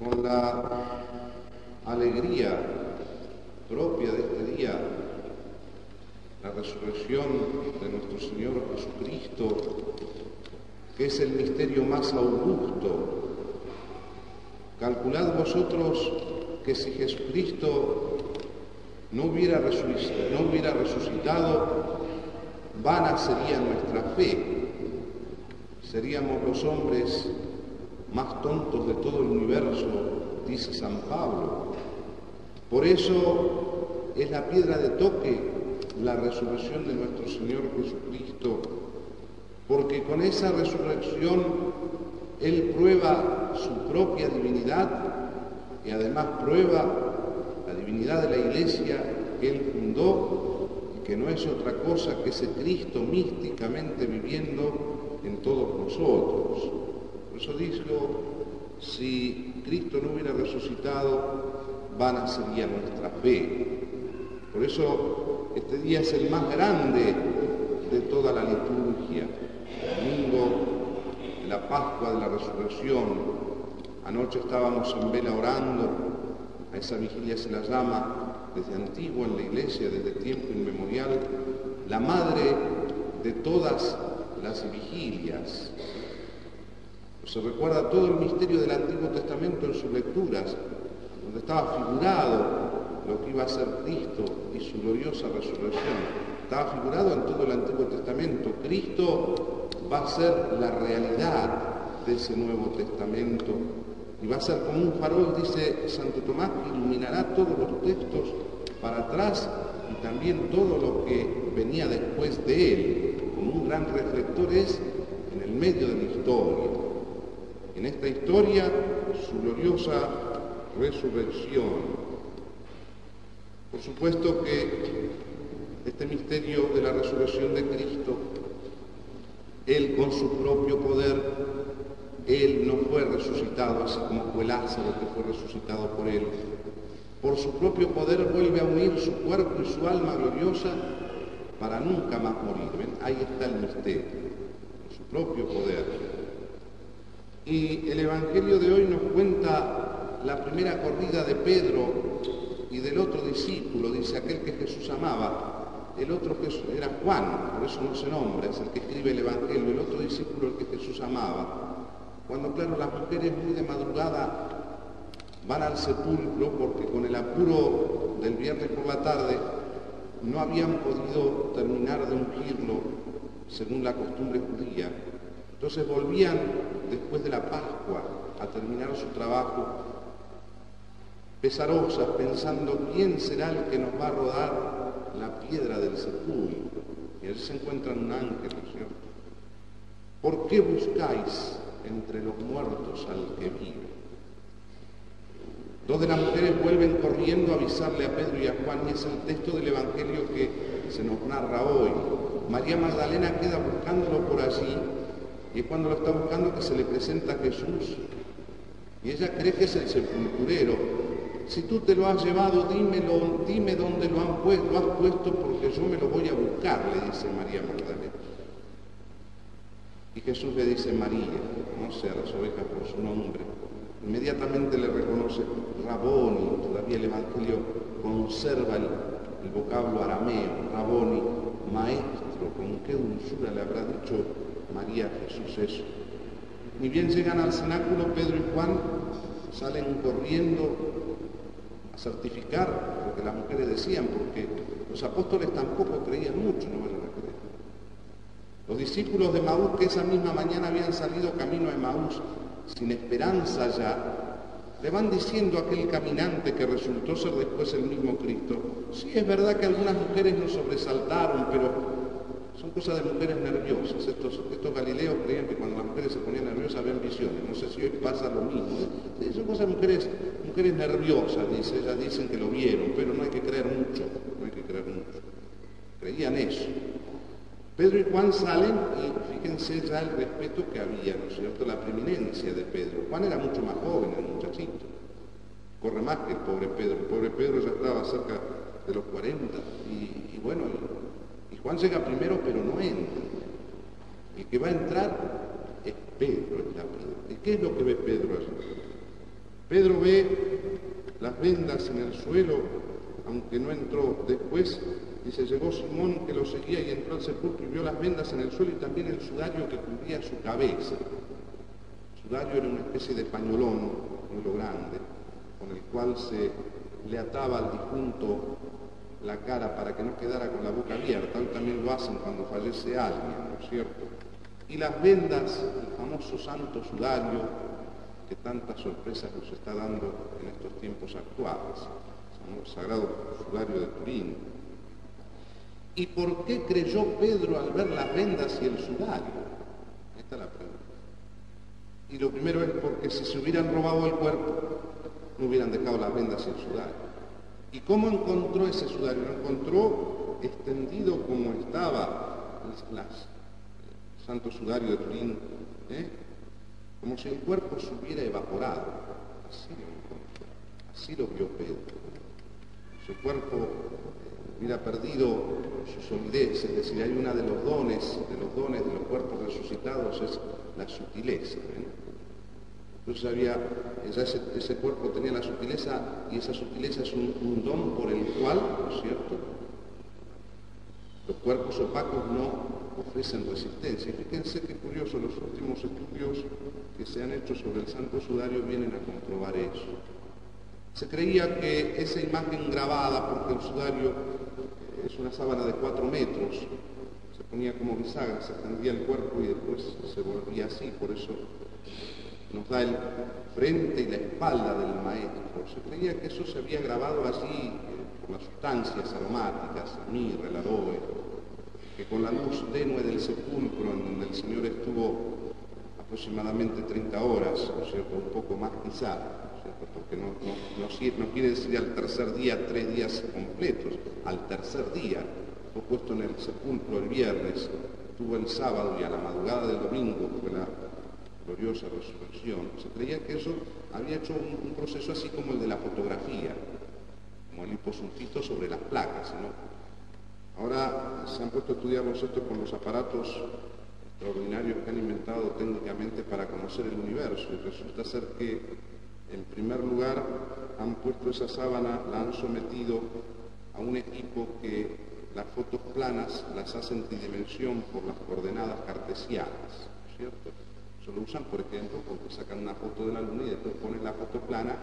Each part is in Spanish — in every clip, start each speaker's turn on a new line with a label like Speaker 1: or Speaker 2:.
Speaker 1: con la alegría propia de este día, la resurrección de nuestro Señor Jesucristo, que es el misterio más augusto. Calculad vosotros que si Jesucristo no hubiera resucitado, vana sería nuestra fe. Seríamos los hombres más tontos de todo el universo, dice San Pablo. Por eso es la piedra de toque la resurrección de nuestro Señor Jesucristo, porque con esa resurrección Él prueba su propia divinidad y además prueba la divinidad de la Iglesia que Él fundó y que no es otra cosa que ese Cristo místicamente viviendo en todos nosotros. Por eso dijo, si Cristo no hubiera resucitado, vana sería nuestra fe. Por eso este día es el más grande de toda la liturgia. El domingo de la Pascua de la Resurrección. Anoche estábamos en vela orando, a esa vigilia se la llama desde antiguo en la Iglesia, desde tiempo inmemorial, la madre de todas las vigilias. Se recuerda todo el misterio del Antiguo Testamento en sus lecturas, donde estaba figurado lo que iba a ser Cristo y su gloriosa resurrección. Estaba figurado en todo el Antiguo Testamento. Cristo va a ser la realidad de ese Nuevo Testamento y va a ser como un farol, dice Santo Tomás, que iluminará todos los textos para atrás y también todo lo que venía después de él. Como un gran reflector es en el medio de la historia. En esta historia, su gloriosa resurrección. Por supuesto que este misterio de la resurrección de Cristo, Él con su propio poder, Él no fue resucitado así como fue Lázaro que fue resucitado por Él. Por su propio poder vuelve a unir su cuerpo y su alma gloriosa para nunca más morir. ¿Ven? Ahí está el misterio, por su propio poder. Y el Evangelio de hoy nos cuenta la primera corrida de Pedro y del otro discípulo, dice aquel que Jesús amaba. El otro era Juan, por eso no se nombra, es el que escribe el Evangelio, el otro discípulo el que Jesús amaba. Cuando, claro, las mujeres muy de madrugada van al sepulcro porque con el apuro del viernes por la tarde no habían podido terminar de ungirlo según la costumbre judía. Entonces volvían después de la Pascua a terminar su trabajo, pesarosas, pensando quién será el que nos va a rodar la piedra del sepulcro. Y allí se encuentran un ángel, ¿no es cierto? ¿Por qué buscáis entre los muertos al que vive? Dos de las mujeres vuelven corriendo a avisarle a Pedro y a Juan, y es el texto del Evangelio que se nos narra hoy. María Magdalena queda buscándolo por allí, y es cuando lo está buscando que se le presenta a Jesús. Y ella cree que es el sepulturero. Si tú te lo has llevado, dime dónde lo has puesto, porque yo me lo voy a buscar, le dice María Magdalena. Y Jesús le dice María, no sé a las ovejas por su nombre. Inmediatamente le reconoce Raboni, todavía el Evangelio conserva el vocablo arameo, Raboni, maestro, con qué dulzura le habrá dicho María a Jesús eso. Ni bien llegan al cenáculo, Pedro y Juan salen corriendo a certificar lo que las mujeres decían, porque los apóstoles tampoco creían mucho, no vayan a creer. Los discípulos de Emaús, que esa misma mañana habían salido camino a Emaús sin esperanza ya, le van diciendo a aquel caminante que resultó ser después el mismo Cristo, sí, es verdad que algunas mujeres nos sobresaltaron, pero son cosas de mujeres nerviosas. Estos galileos creían que cuando las mujeres se ponían nerviosas ven visiones. No sé si hoy pasa lo mismo. Sí, son cosas de mujeres nerviosas, dice. Ellas dicen que lo vieron, pero no hay que creer mucho. No hay que creer mucho. Creían eso. Pedro y Juan salen y fíjense ya el respeto que había, ¿no es cierto? La preeminencia de Pedro. Juan era mucho más joven, el muchachito. Corre más que el pobre Pedro. El pobre Pedro ya estaba cerca de los 40. Y bueno, Juan llega primero, pero no entra. El que va a entrar es Pedro, es la piedra. ¿Y qué es lo que ve Pedro allí? Pedro ve las vendas en el suelo, aunque no entró después, dice, llegó Simón que lo seguía y entró al sepulcro y vio las vendas en el suelo y también el sudario que cubría su cabeza. El sudario era una especie de pañolón muy grande, con el cual se le ataba al difunto la cara para que no quedara con la boca abierta. Hoy también lo hacen cuando fallece alguien, ¿no es cierto? Y las vendas, el famoso santo sudario, que tantas sorpresas nos está dando en estos tiempos actuales, el sagrado sudario de Turín. ¿Y por qué creyó Pedro al ver las vendas y el sudario? Esta es la pregunta. Y lo primero es porque si se hubieran robado el cuerpo, no hubieran dejado las vendas y el sudario. ¿Y cómo encontró ese sudario? Lo encontró extendido como estaba el santo sudario de Turín, como si el cuerpo se hubiera evaporado. Así lo encontró, así lo vio Pedro. Su cuerpo hubiera perdido su solidez, es decir, hay una de los dones de los cuerpos resucitados es la sutileza. Entonces ya ese cuerpo tenía la sutileza, y esa sutileza es un don por el cual, ¿no es cierto?, los cuerpos opacos no ofrecen resistencia. Y fíjense qué curioso, los últimos estudios que se han hecho sobre el santo sudario vienen a comprobar eso. Se creía que esa imagen grabada, porque el sudario es una sábana de 4 metros, se ponía como bisagra, se tendía el cuerpo y después se volvía así, por eso nos da el frente y la espalda del maestro. Se creía que eso se había grabado allí por las sustancias aromáticas, la mirra, el aroe, que con la luz tenue del sepulcro en donde el Señor estuvo aproximadamente 30 horas, ¿no es cierto?, un poco más quizá, ¿no es cierto?, porque no quiere decir al tercer día 3 días completos, al tercer día fue puesto en el sepulcro el viernes, estuvo el sábado y a la madrugada del domingo fue la gloriosa resurrección. Se creía que eso había hecho un proceso así como el de la fotografía, como el liposulfito sobre las placas, ¿no? Ahora se han puesto a estudiarlos esto con los aparatos extraordinarios que han inventado técnicamente para conocer el universo, y resulta ser que, en primer lugar, han puesto esa sábana, la han sometido a un equipo que las fotos planas las hace en tridimensión por las coordenadas cartesianas, ¿no es cierto? Eso lo usan, por ejemplo, porque sacan una foto de la luna y después ponen la foto plana,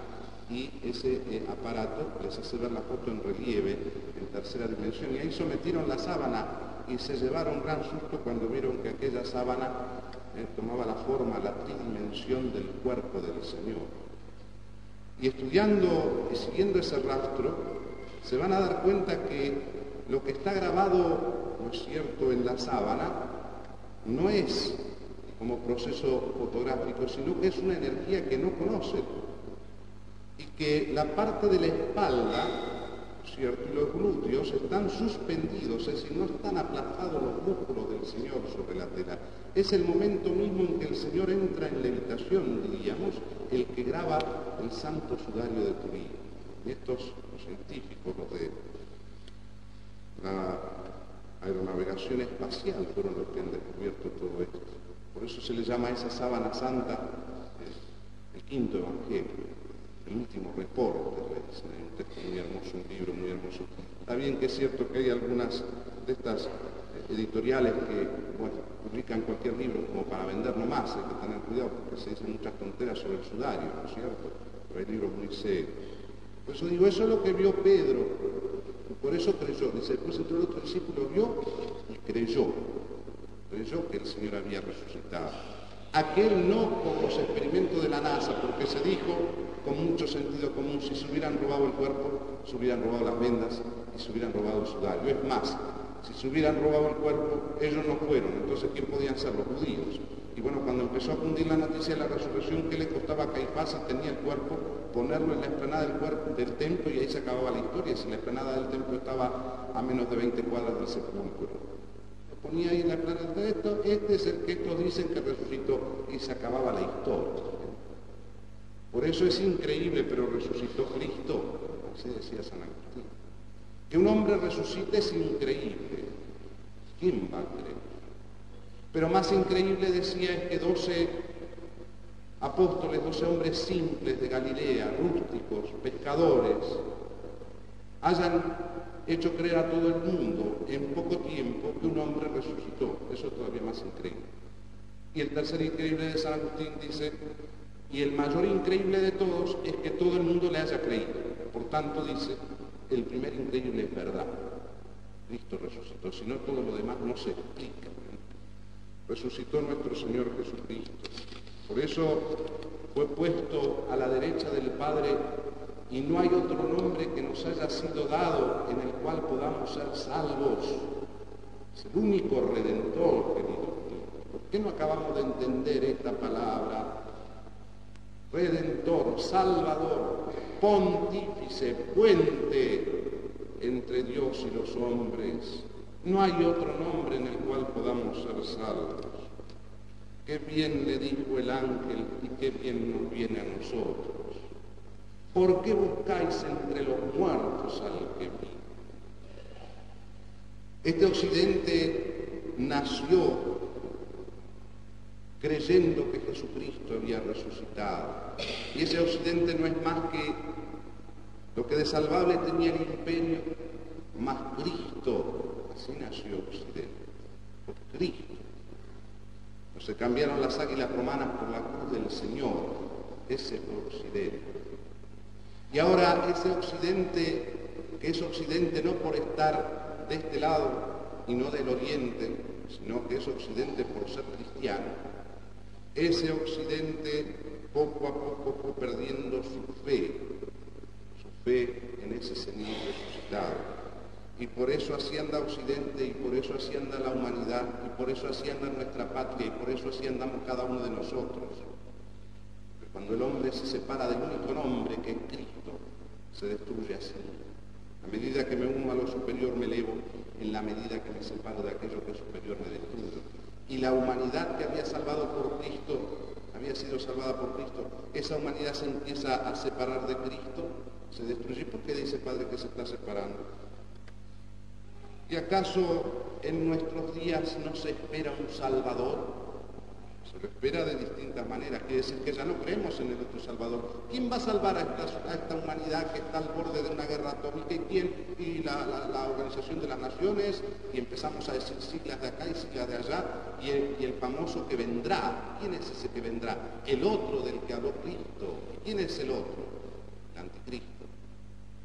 Speaker 1: y ese aparato les hace ver la foto en relieve, en tercera dimensión. Y ahí sometieron la sábana y se llevaron gran susto cuando vieron que aquella sábana tomaba la forma, la tridimensión del cuerpo del Señor. Y estudiando y siguiendo ese rastro, se van a dar cuenta que lo que está grabado, ¿no es cierto?, en la sábana, no es como proceso fotográfico, sino que es una energía que no conocen, y que la parte de la espalda, ¿cierto?, y los glúteos están suspendidos, es decir, no están aplastados los músculos del Señor sobre la tela. Es el momento mismo en que el Señor entra en levitación, diríamos, el que graba el santo sudario de Turín. Y estos, los científicos, los de la aeronavegación espacial, fueron los que han descubierto todo esto. Por eso se le llama a esa sábana santa el quinto evangelio, el último reporte. Hay un texto muy hermoso, un libro muy hermoso. Está bien que es cierto que hay algunas de estas editoriales que, bueno, publican cualquier libro como para vender nomás, hay que tener cuidado porque se dicen muchas tonteras sobre el sudario, ¿no es cierto? Pero hay libros muy serios. Por eso digo, eso es lo que vio Pedro, y por eso creyó. Dice, después entró el otro discípulo, vio y creyó que el Señor había resucitado. Aquel no por los experimentos de la NASA, porque se dijo con mucho sentido común, si se hubieran robado el cuerpo, se hubieran robado las vendas y se hubieran robado el sudario. Es más, si se hubieran robado el cuerpo, ellos no fueron, entonces ¿quién podían ser? Los judíos. Y bueno, cuando empezó a fundir la noticia de la resurrección, ¿qué le costaba a Caifás, si tenía el cuerpo, ponerlo en la explanada del templo, y ahí se acababa la historia? Si la explanada del templo estaba a menos de 20 cuadras del sepulcro. Ponía ahí en la explanada de esto, este es el que estos dicen que resucitó, y se acababa la historia. Por eso es increíble, pero resucitó Cristo, así decía San Agustín. Que un hombre resucite es increíble. ¿Quién va a creer? Pero más increíble, decía, es que 12 apóstoles, 12 hombres simples de Galilea, rústicos, pescadores, hayan hecho creer a todo el mundo en poco tiempo que un hombre resucitó. Eso es todavía más increíble. Y el tercer increíble de San Agustín dice, y el mayor increíble de todos es que todo el mundo le haya creído. Por tanto, dice, el primer increíble es verdad. Cristo resucitó, si no todo lo demás no se explica. Resucitó nuestro Señor Jesucristo. Por eso fue puesto a la derecha del Padre y no hay otro nombre que nos haya sido dado en el cual podamos ser salvos. Es el único Redentor, querido. ¿Por qué no acabamos de entender esta palabra? Redentor, Salvador, Pontífice, puente entre Dios y los hombres. No hay otro nombre en el cual podamos ser salvos. Qué bien le dijo el ángel y qué bien nos viene a nosotros. ¿Por qué buscáis entre los muertos al que vive? Este occidente nació creyendo que Jesucristo había resucitado. Y ese occidente no es más que lo que de salvable tenía el imperio, más Cristo. Así nació Occidente, por Cristo. No se cambiaron las águilas romanas por la cruz del Señor. Ese fue Occidente. Y ahora ese Occidente, que es Occidente no por estar de este lado y no del Oriente, sino que es Occidente por ser cristiano, ese Occidente poco a poco fue perdiendo su fe en ese Señor resucitado. Y por eso así anda Occidente, y por eso así anda la humanidad, y por eso así anda nuestra patria, y por eso así andamos cada uno de nosotros. Porque cuando el hombre se separa del único nombre que es Cristo, se destruye así. A medida que me uno a lo superior me elevo, en la medida que me separo de aquello que es superior me destruyo. Y la humanidad que había salvado por Cristo, había sido salvada por Cristo, esa humanidad se empieza a separar de Cristo, se destruye. ¿Por qué dice Padre que se está separando? ¿Y acaso en nuestros días no se espera un Salvador? Se lo espera de distintas maneras. Quiere decir que ya no creemos en el otro Salvador. ¿Quién va a salvar a esta humanidad que está al borde de una guerra atómica? ¿Y quién? Y la Organización de las Naciones, y empezamos a decir siglas de acá y siglas de allá, y el famoso que vendrá. ¿Quién es ese que vendrá? El otro del que habló Cristo. ¿Quién es el otro? El anticristo.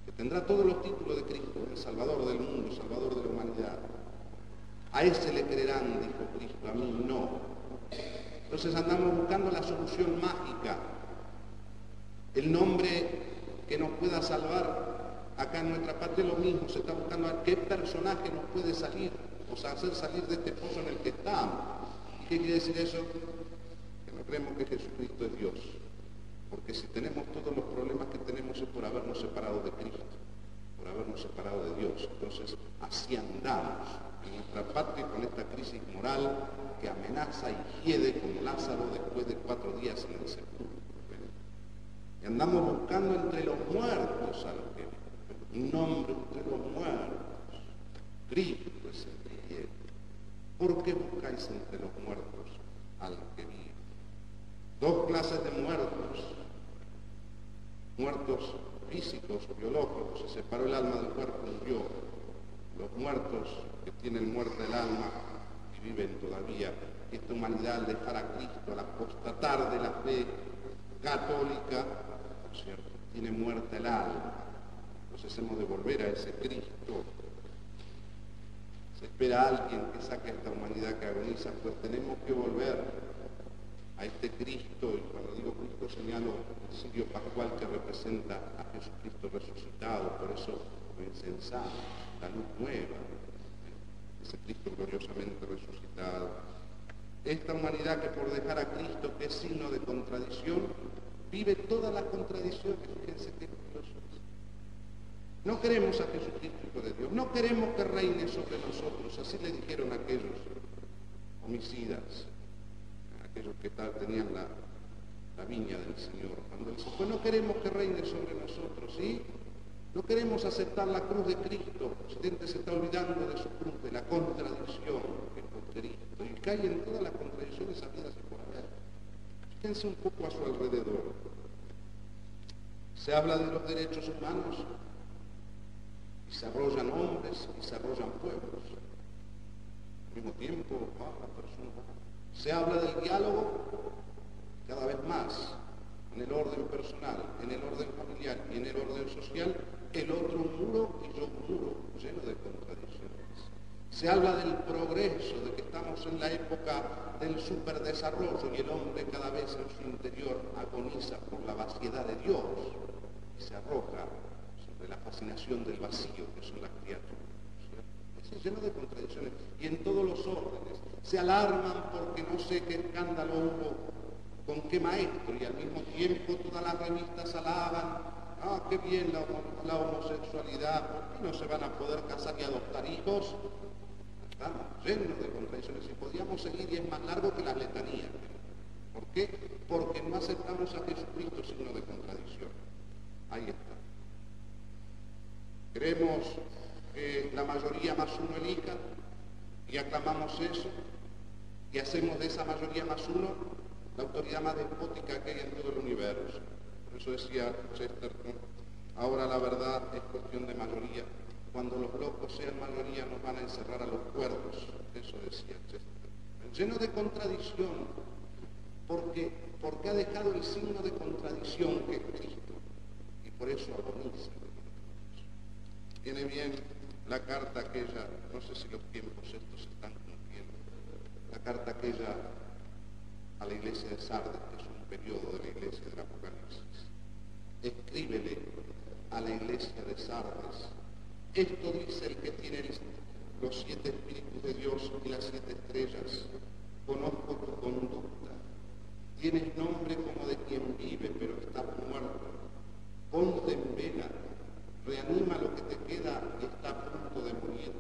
Speaker 1: Que tendrá todos los títulos de Cristo, el Salvador del mundo, el Salvador de la humanidad. A ese le creerán, dijo Cristo, a mí no. Entonces andamos buscando la solución mágica, el nombre que nos pueda salvar. Acá en nuestra patria lo mismo, se está buscando a qué personaje nos puede salir, o sea, hacer salir de este pozo en el que estamos. ¿Y qué quiere decir eso? Que no creemos que Jesucristo es Dios. Porque si tenemos todos los problemas que tenemos es por habernos separado de Cristo, por habernos separado de Dios. Entonces, así andamos en nuestra patria con esta crisis moral que amenaza y hiede como Lázaro después de 4 días en el sepulcro. Y andamos buscando entre los muertos al que vive. Un nombre entre los muertos. Cristo es el que vive. ¿Por qué buscáis entre los muertos al que vive? 2 clases de muertos. Muertos físicos, biológicos, se separó el alma del cuerpo, murió. Los muertos que tienen muerte el alma y viven todavía. Esta humanidad al dejar a Cristo, al apostatar de la fe católica, ¿no es cierto?, tiene muerte el alma. Entonces hemos de volver a ese Cristo. Se espera a alguien que saque a esta humanidad que agoniza, pues tenemos que volver a este Cristo, y cuando digo Cristo señalo el cirio pascual que representa a Jesucristo resucitado, por eso lo incensamos, la luz nueva, ese Cristo gloriosamente resucitado. Esta humanidad que por dejar a Cristo, que es signo de contradicción, vive todas las contradicciones, fíjense qué curioso. No queremos a Jesucristo, Hijo de Dios, no queremos que reine sobre nosotros, así le dijeron aquellos homicidas, aquellos que tenían la viña del Señor. Cuando Él se fue, no queremos que reine sobre nosotros, ¿sí? No queremos aceptar la cruz de Cristo. Occidente se está olvidando de su cruz, de la contradicción que es por Cristo, y cae en todas las contradicciones habidas y por haber. Fíjense un poco a su alrededor. Se habla de los derechos humanos y se arrollan hombres y se arrollan pueblos. Al mismo tiempo, la persona. Se habla del diálogo cada vez más en el orden personal, en el orden familiar y en el orden social, el otro un muro y yo un muro, lleno de contradicciones. Se habla del progreso, de que estamos en la época del superdesarrollo y el hombre cada vez en su interior agoniza por la vaciedad de Dios y se arroja sobre la fascinación del vacío que son las criaturas. Es lleno de contradicciones y en todos los órdenes. Se alarman porque no sé qué escándalo hubo con qué maestro y al mismo tiempo todas las revistas alaban, qué bien la homosexualidad, ¿por qué no se van a poder casar y adoptar hijos? Estamos llenos de contradicciones y podíamos seguir y es más largo que las letanías. ¿Por qué? Porque no aceptamos a Jesucristo signo de contradicción. Ahí está. Creemos que la mayoría más uno elija y aclamamos eso y hacemos de esa mayoría más uno la autoridad más despótica que hay en todo el universo. Por eso decía Chesterton, ahora la verdad es cuestión de mayoría. Cuando los locos sean mayoría nos van a encerrar a los cuerdos. Eso decía Chesterton. Lleno de contradicción, porque ha dejado el signo de contradicción que es Cristo. Y por eso agoniza. Viene bien la carta aquella, no sé si los tiempos estos se están cumpliendo, la carta aquella a la iglesia de Sardes, que es un periodo de la iglesia del Apocalipsis. Escríbele a la iglesia de Sardes. Esto dice el que tiene los 7 espíritus de Dios y las 7 estrellas. Conozco tu conducta. Tienes nombre como de quien vive, pero estás muerto. Ponte en vela. Reanima lo que te queda y está a punto de morir.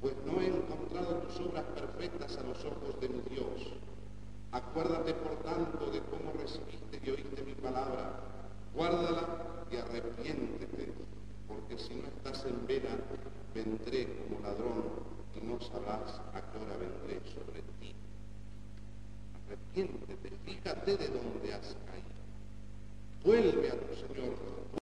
Speaker 1: Pues no he encontrado tus obras perfectas a los ojos de mi Dios. Acuérdate, por tanto, de cómo recibiste y oíste mi palabra. Guárdala y arrepiéntete, porque si no estás en vela, vendré como ladrón y no sabrás a qué hora vendré sobre ti. Arrepiéntete, fíjate de dónde has caído. Vuelve a